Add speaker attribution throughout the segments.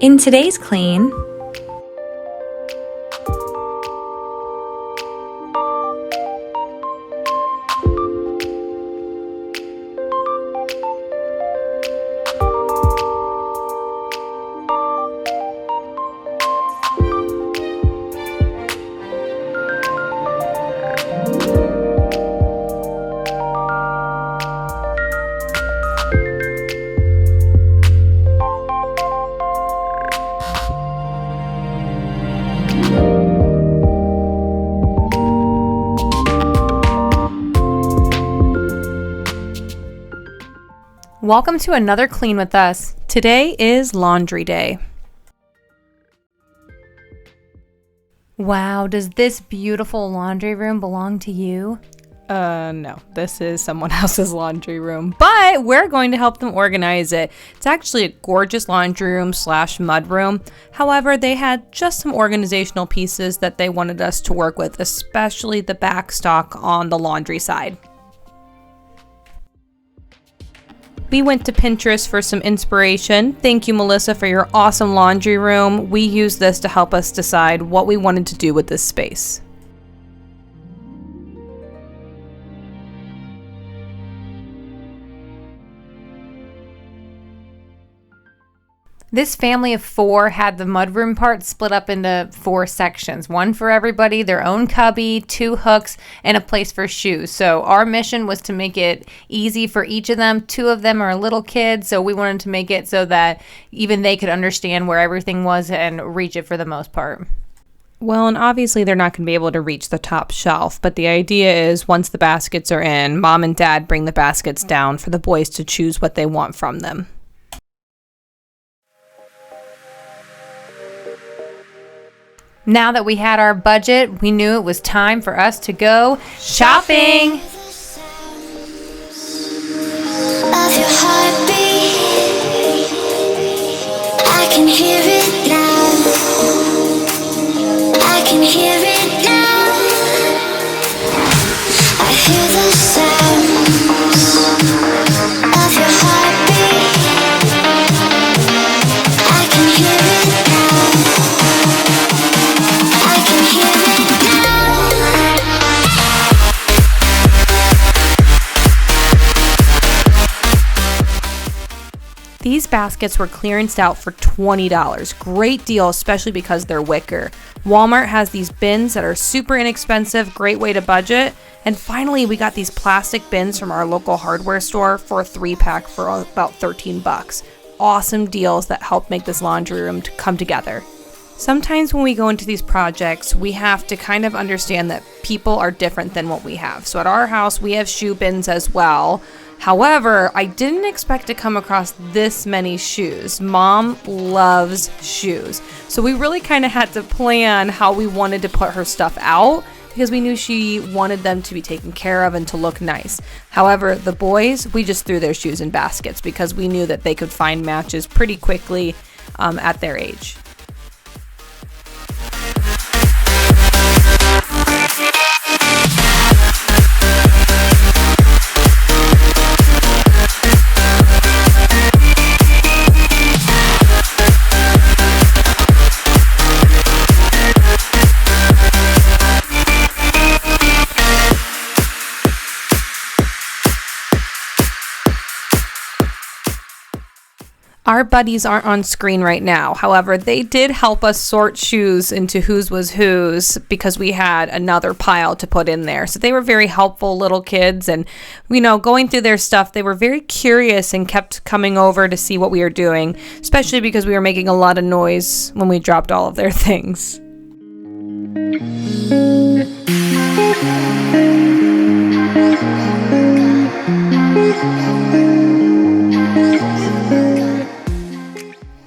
Speaker 1: In today's clean, welcome to another Clean with Us. Today is laundry day. Wow, does this beautiful laundry room belong to you?
Speaker 2: No, this is someone else's laundry room, but we're going to help them organize it. It's actually a gorgeous laundry room / mud room. However, they had just some organizational pieces that they wanted us to work with, especially the back stock on the laundry side. We went to Pinterest for some inspiration. Thank you, Melissa, for your awesome laundry room. We used this to help us decide what we wanted to do with this space.
Speaker 1: This family of 4 had the mudroom part split up into 4 sections. One for everybody, their own cubby, 2 hooks, and a place for shoes. So our mission was to make it easy for each of them. 2 of them are little kids, so we wanted to make it so that even they could understand where everything was and reach it for the most part.
Speaker 2: Well, and obviously they're not going to be able to reach the top shelf, but the idea is once the baskets are in, Mom and Dad bring the baskets down for the boys to choose what they want from them.
Speaker 1: Now that we had our budget, we knew it was time for us to go shopping.
Speaker 3: Of your heartbeat, I can hear it now. I can hear it now. I hear the sounds of your heartbeat. I can hear it now. I can hear it now.
Speaker 2: These baskets were clearanced out for $20. Great deal, especially because they're wicker. Walmart has these bins that are super inexpensive, great way to budget. And finally, we got these plastic bins from our local hardware store for a 3-pack for about $13. Awesome deals that help make this laundry room to come together. Sometimes when we go into these projects, we have to kind of understand that people are different than what we have. So at our house, we have shoe bins as well. However, I didn't expect to come across this many shoes. Mom loves shoes. So we really kind of had to plan how we wanted to put her stuff out because we knew she wanted them to be taken care of and to look nice. However, the boys, we just threw their shoes in baskets because we knew that they could find matches pretty quickly at their age. Our buddies aren't on screen right now. However, they did help us sort shoes into whose was whose because we had another pile to put in there. So they were very helpful little kids, and going through their stuff, they were very curious and kept coming over to see what we were doing, especially because we were making a lot of noise when we dropped all of their things.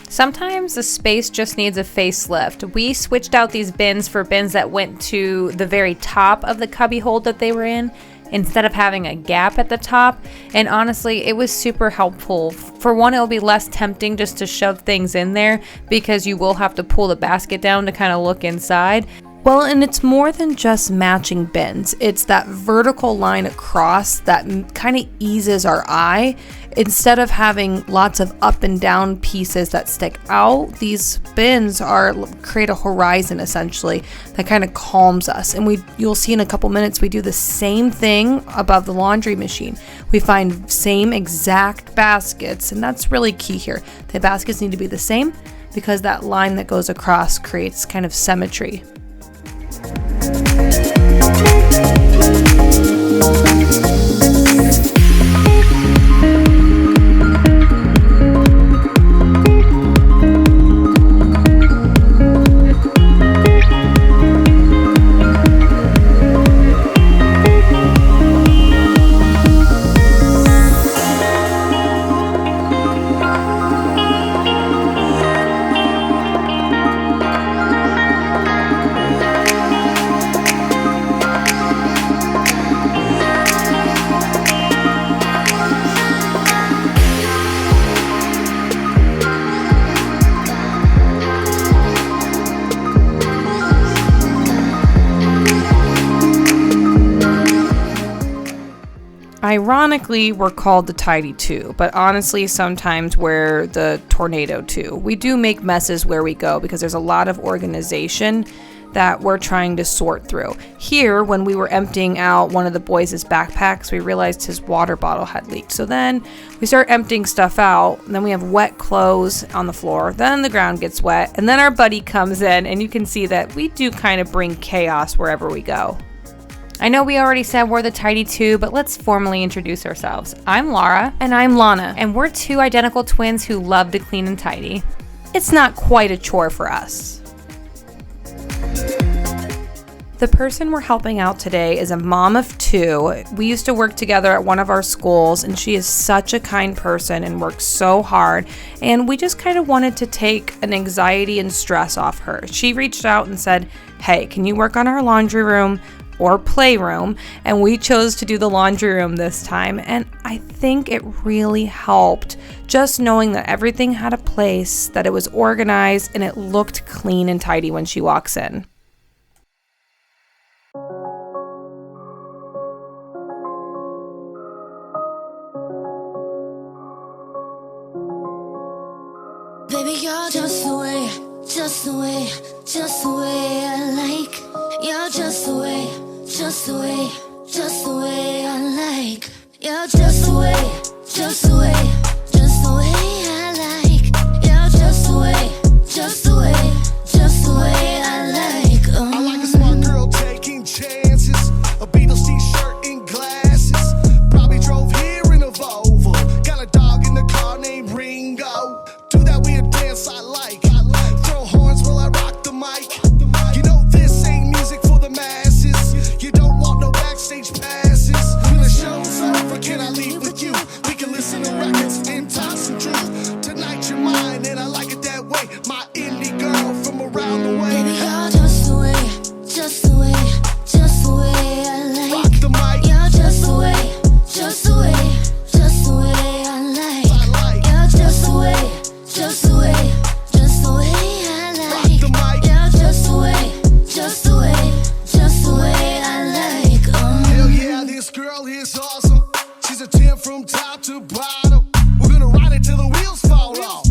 Speaker 1: Sometimes the space just needs a facelift. We switched out these bins for bins that went to the very top of the cubby hole that they were in instead of having a gap at the top. And honestly, it was super helpful. For one, it'll be less tempting just to shove things in there because you will have to pull the basket down to kind of look inside.
Speaker 2: Well, and it's more than just matching bins. It's that vertical line across that kind of eases our eye. Instead of having lots of up and down pieces that stick out, these bins create a horizon essentially that kind of calms us. And you'll see in a couple minutes we do the same thing above the laundry machine. We find same exact baskets, and that's really key here. The baskets need to be the same because that line that goes across creates kind of symmetry. Ironically, we're called the Tidy 2, but honestly, sometimes we're the Tornado 2. We do make messes where we go because there's a lot of organization that we're trying to sort through. Here, when we were emptying out one of the boys' backpacks, we realized his water bottle had leaked. So then we start emptying stuff out, and then we have wet clothes on the floor, then the ground gets wet, and then our buddy comes in, and you can see that we do kind of bring chaos wherever we go.
Speaker 1: I know we already said we're the Tidy 2, but let's formally introduce ourselves. I'm Laura.
Speaker 2: And I'm Lana.
Speaker 1: And we're two identical twins who love to clean and tidy.
Speaker 2: It's not quite a chore for us. The person we're helping out today is a mom of two. We used to work together at one of our schools, and she is such a kind person and works so hard. And we just kind of wanted to take an anxiety and stress off her. She reached out and said, "Hey, can you work on our laundry room or playroom?" And we chose to do the laundry room this time. And I think it really helped just knowing that everything had a place, that it was organized, and it looked clean and tidy when she walks in.
Speaker 3: Baby, you're just the way, just the way, just the way I like. You're just the way, just the way, just the way I like. You're just the way, just the way, just the way I like. You're just the way, just the way, just the way I like.
Speaker 4: I like a smart girl taking chances. A Beatles t-shirt and glasses. Probably drove here in a Volvo. Got a dog in the car named Ringo. Do that weird dance I like. Throw horns while I rock the mic. You know this ain't music for the masses. You don't want no backstage passes. When the show's over, can I leave with you? We can listen to records and talk some truth. Tonight you're mine and I like it that way. My indie girl from around the way.
Speaker 3: Baby, you're just the way, just the way, just the way I like.
Speaker 4: Rock the mic.
Speaker 3: You're just the way, just the way, just the way I like. You're just the way, just the way, just the way I
Speaker 4: Rock
Speaker 3: like.
Speaker 4: the mic.
Speaker 3: You're just the way, just the way, just the way I like.
Speaker 4: Hell yeah, this girl is awesome. She's a 10 from top to bottom. We're gonna ride it till the wheels fall off.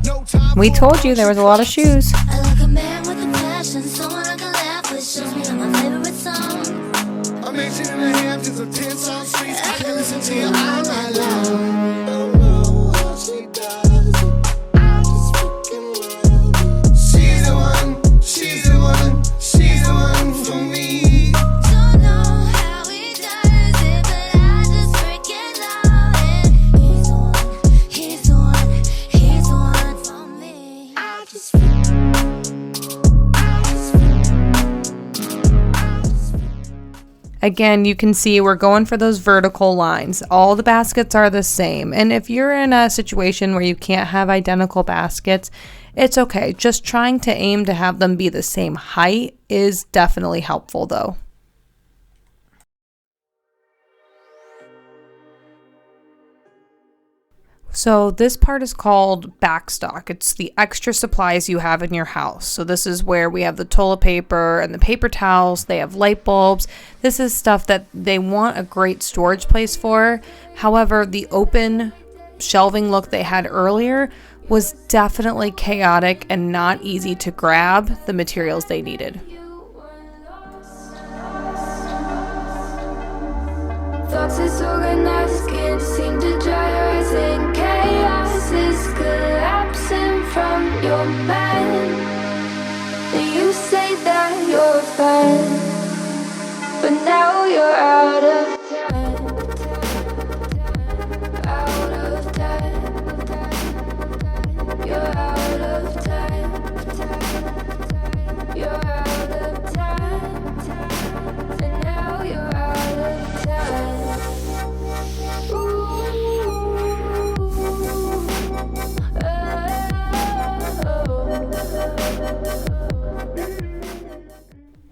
Speaker 4: No time
Speaker 1: We
Speaker 4: for
Speaker 1: told you there was a lot of shoes.
Speaker 3: I like a man with a passion, someone I can laugh with, shows me my favorite song.
Speaker 4: a mansion in the Hamptons, a 10-song streets. I can listen to you all night long. Don't know how she does it. I just freaking love it. She's the one, she's the one, she's the one for me.
Speaker 3: Don't know how he does it, but I just freaking love it. He's the one, he's the one, he's the one for me.
Speaker 4: I just
Speaker 2: Again, you can see we're going for those vertical lines. All the baskets are the same. And if you're in a situation where you can't have identical baskets, it's okay. Just trying to aim to have them be the same height is definitely helpful though. So this part is called backstock. It's the extra supplies you have in your house. So this is where we have the toilet paper and the paper towels. They have light bulbs. This is stuff that they want a great storage place for. However, the open shelving look they had earlier was definitely chaotic and not easy to grab the materials they needed.
Speaker 3: Thoughts is organized, can't seem to dry your eyes, and chaos is collapsing from your mind. And you say that you're fine, but now you're out of time. Out of time. You're out of time. You're out of time. And now you're out of time.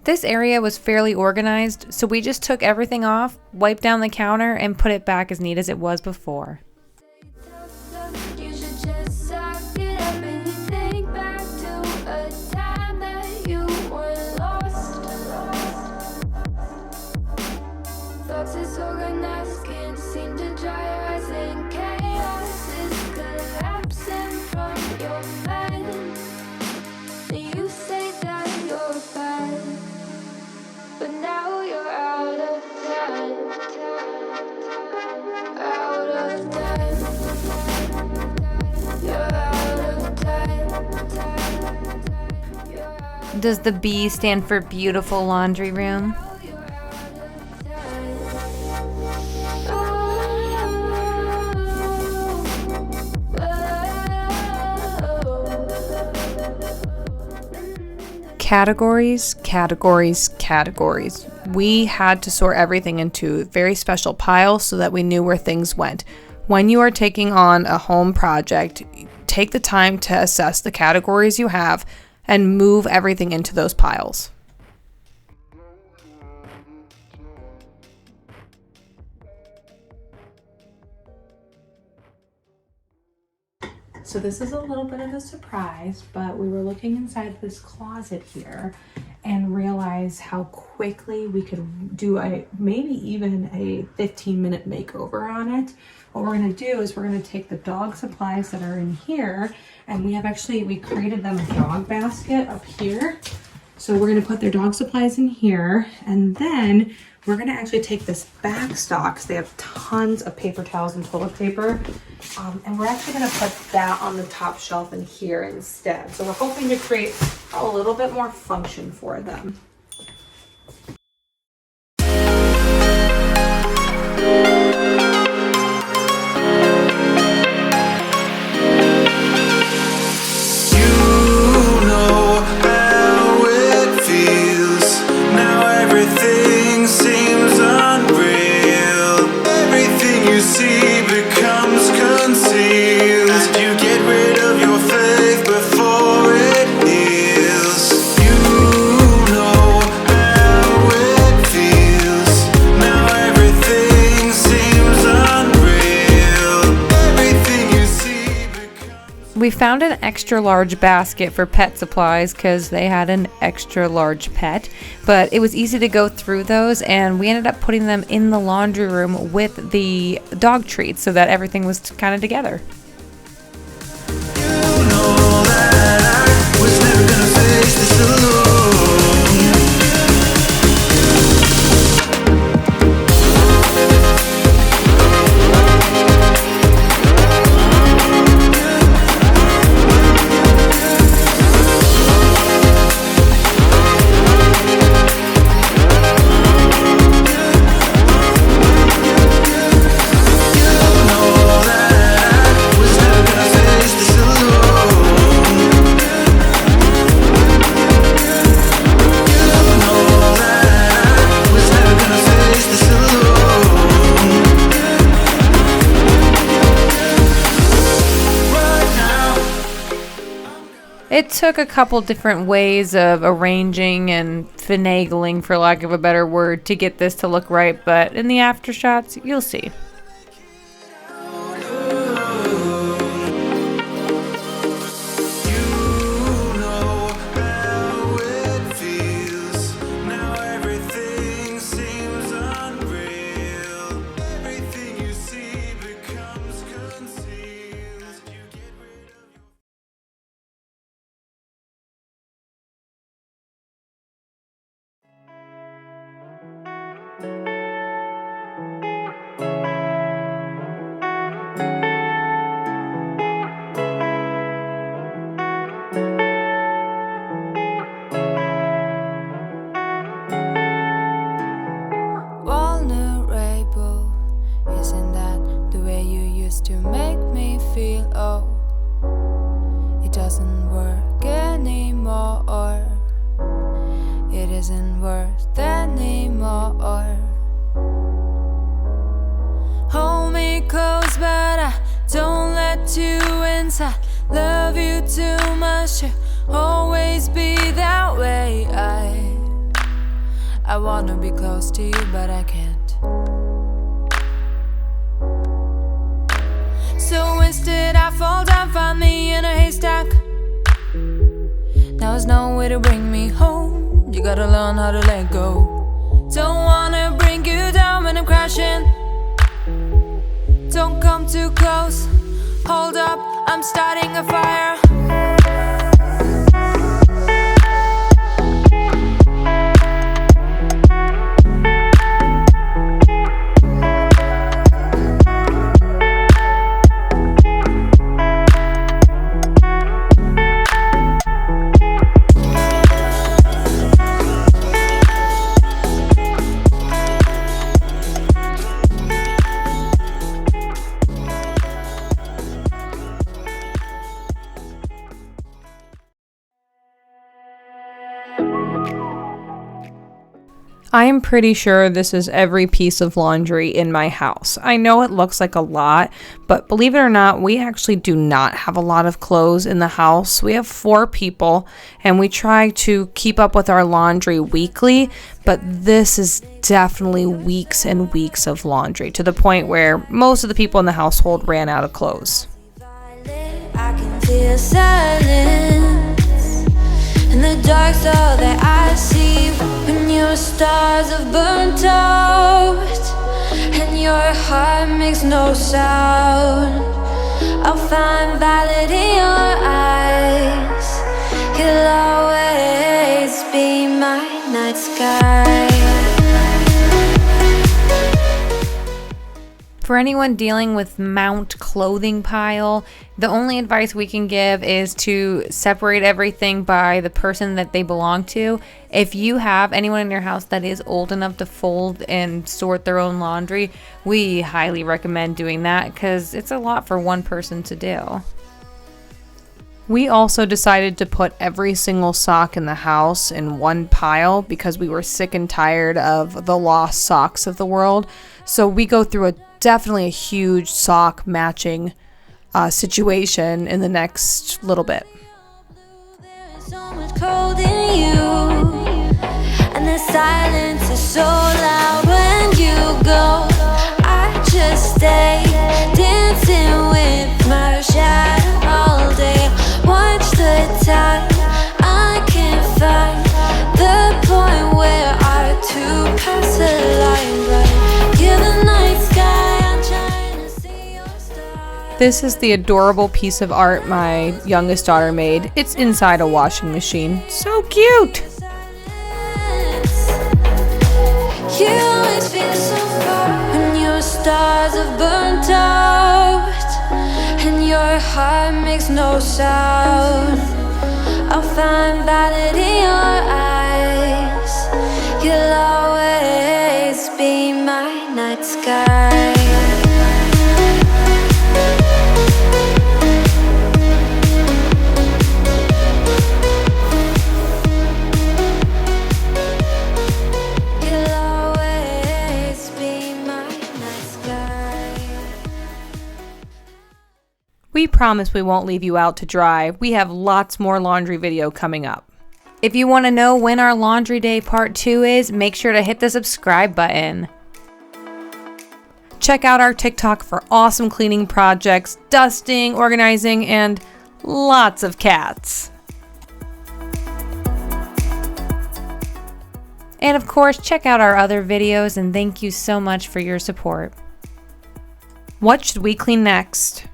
Speaker 1: This area was fairly organized, so we just took everything off, wiped down the counter, and put it back as neat as it was before.
Speaker 3: You should just suck it up and you think back to a time that you were lost. Thoughts is organized, can't seem to dry your eyes, and chaos is collapsing from your mind. You say that you're fine, but now you're out of time. Out of time. You're out of time. You're out
Speaker 1: Does the B stand for beautiful laundry room?
Speaker 2: Categories, categories, categories. We had to sort everything into very special piles so that we knew where things went. When you are taking on a home project, take the time to assess the categories you have and move everything into those piles.
Speaker 5: So this is a little bit of a surprise, but we were looking inside this closet here and realized how quickly we could do maybe even a 15-minute makeover on it. What we're going to do is we're going to take the dog supplies that are in here, and we created them a dog basket up here. So we're going to put their dog supplies in here, and then we're going to actually take this back stock, because they have tons of paper towels and toilet paper, and we're actually going to put that on the top shelf in here instead. So we're hoping to create a little bit more function for them.
Speaker 1: We found an extra large basket for pet supplies because they had an extra large pet, but it was easy to go through those, and we ended up putting them in the laundry room with the dog treats so that everything was kind of together. It took a couple different ways of arranging and finagling, for lack of a better word, to get this to look right, but in the aftershots, you'll see.
Speaker 6: just to make me feel it doesn't work anymore. It isn't worth anymore. Hold me close, but I don't let you inside. Love you too much to always be that way. I wanna be close to you, but I can't. So instead I fall down, find me in a haystack. Now there's no way to bring me home. You gotta learn how to let go. Don't wanna bring you down when I'm crashing. Don't come too close. Hold up, I'm starting a fire.
Speaker 2: I am pretty sure this is every piece of laundry in my house. I know it looks like a lot, but believe it or not, we actually do not have a lot of clothes in the house. We have 4 people, and we try to keep up with our laundry weekly, but this is definitely weeks and weeks of laundry, to the point where most of the people in the household ran out of clothes.
Speaker 3: I can feel silence in the dark, so that I see when your stars have burnt out and your heart makes no sound. I'll find valid in your eyes. You'll always be my night sky.
Speaker 1: For anyone dealing with mount clothing pile, the only advice we can give is to separate everything by the person that they belong to. If you have anyone in your house that is old enough to fold and sort their own laundry, we highly recommend doing that because it's a lot for one person to do.
Speaker 2: We also decided to put every single sock in the house in one pile because we were sick and tired of the lost socks of the world. So we go through definitely a huge sock matching situation in the next little bit.
Speaker 3: There's so much cold in you, and the silence is so loud when you go. I just stay dancing with my shadow all day. Watch the time, I can't find the point where our two pass the line, but you're the night sky.
Speaker 2: This is the adorable piece of art my youngest daughter made. It's inside a washing machine. So cute!
Speaker 3: You always feel so far when your stars have burnt out and your heart makes no sound. I'll find valid in your eyes. You'll always be my night sky.
Speaker 2: We promise we won't leave you out to dry. We have lots more laundry video coming up.
Speaker 1: If you want to know when our laundry day part 2 is, make sure to hit the subscribe button.
Speaker 2: Check out our TikTok for awesome cleaning projects, dusting, organizing, and lots of cats.
Speaker 1: And of course, check out our other videos, and thank you so much for your support.
Speaker 2: What should we clean next?